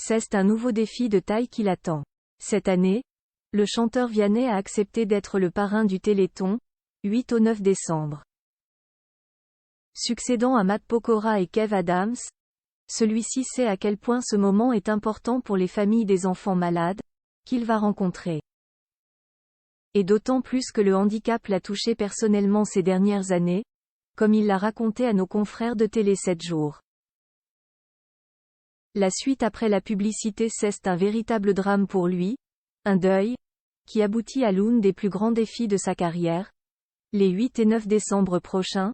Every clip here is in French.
C'est un nouveau défi de taille qui l'attend. Cette année, le chanteur Vianney a accepté d'être le parrain du Téléthon, 8 au 9 décembre. Succédant à Matt Pokora et Kev Adams, celui-ci sait à quel point ce moment est important pour les familles des enfants malades, qu'il va rencontrer. Et d'autant plus que le handicap l'a touché personnellement ces dernières années, comme il l'a raconté à nos confrères de Télé 7 jours. La suite après la publicité, c'est un véritable drame pour lui, un deuil, qui aboutit à l'un des plus grands défis de sa carrière. Les 8 et 9 décembre prochains,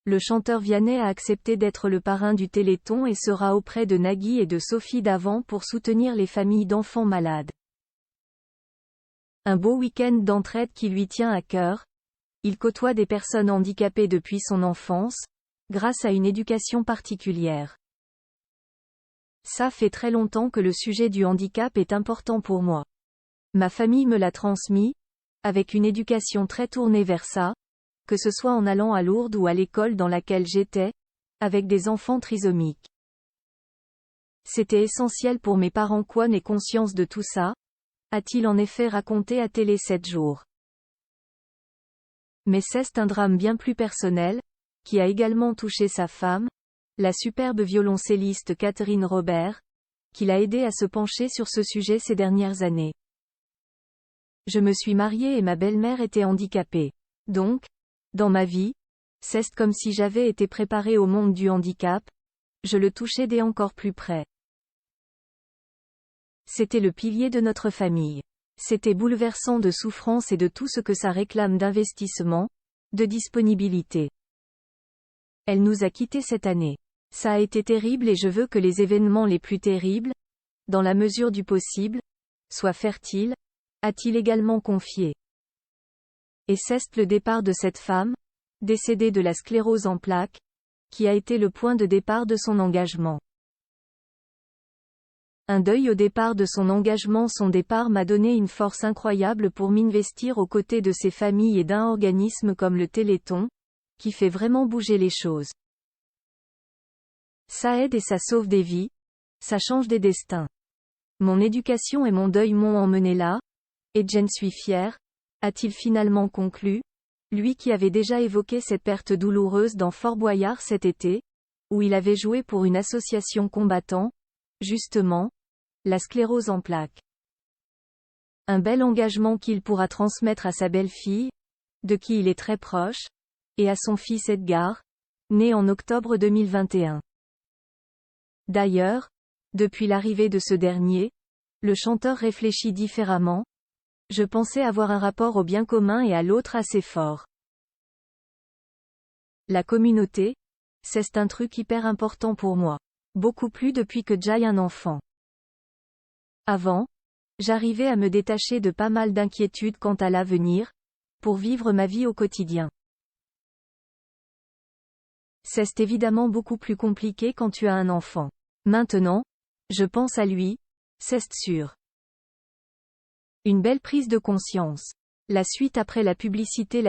le chanteur Vianney a accepté d'être le parrain du Téléthon et sera auprès de Nagui et de Sophie Davant pour soutenir les familles d'enfants malades. Un beau week-end d'entraide qui lui tient à cœur. Il côtoie des personnes handicapées depuis son enfance, grâce à une éducation particulière. Ça fait très longtemps que le sujet du handicap est important pour moi. Ma famille me l'a transmis, avec une éducation très tournée vers ça, que ce soit en allant à Lourdes ou à l'école dans laquelle j'étais, avec des enfants trisomiques. C'était essentiel pour mes parents qu'on ait conscience de tout ça, a-t-il en effet raconté à Télé 7 jours. Mais c'est un drame bien plus personnel, qui a également touché sa femme, la superbe violoncelliste Catherine Robert, qui l'a aidé à se pencher sur ce sujet ces dernières années. Je me suis mariée et ma belle-mère était handicapée. Donc, dans ma vie, c'est comme si j'avais été préparée au monde du handicap, je le touchais dès encore plus près. C'était le pilier de notre famille. C'était bouleversant de souffrance et de tout ce que ça réclame d'investissement, de disponibilité. Elle nous a quittés cette année. Ça a été terrible et je veux que les événements les plus terribles, dans la mesure du possible, soient fertiles, a-t-il également confié. Et c'est le départ de cette femme, décédée de la sclérose en plaques, qui a été le point de départ de son engagement. Un deuil au départ de son engagement. Son départ m'a donné une force incroyable pour m'investir aux côtés de ces familles et d'un organisme comme le Téléthon, qui fait vraiment bouger les choses. Ça aide et ça sauve des vies, ça change des destins. Mon éducation et mon deuil m'ont emmené là, et j'en suis fier, a-t-il finalement conclu, lui qui avait déjà évoqué cette perte douloureuse dans Fort Boyard cet été, où il avait joué pour une association combattant, justement, la sclérose en plaques. Un bel engagement qu'il pourra transmettre à sa belle-fille, de qui il est très proche, et à son fils Edgar, né en octobre 2021. D'ailleurs, depuis l'arrivée de ce dernier, le chanteur réfléchit différemment. Je pensais avoir un rapport au bien commun et à l'autre assez fort. La communauté, c'est un truc hyper important pour moi. Beaucoup plus depuis que j'ai un enfant. Avant, j'arrivais à me détacher de pas mal d'inquiétudes quant à l'avenir, pour vivre ma vie au quotidien. C'est évidemment beaucoup plus compliqué quand tu as un enfant. Maintenant, je pense à lui, c'est sûr. Une belle prise de conscience. La suite après la publicité.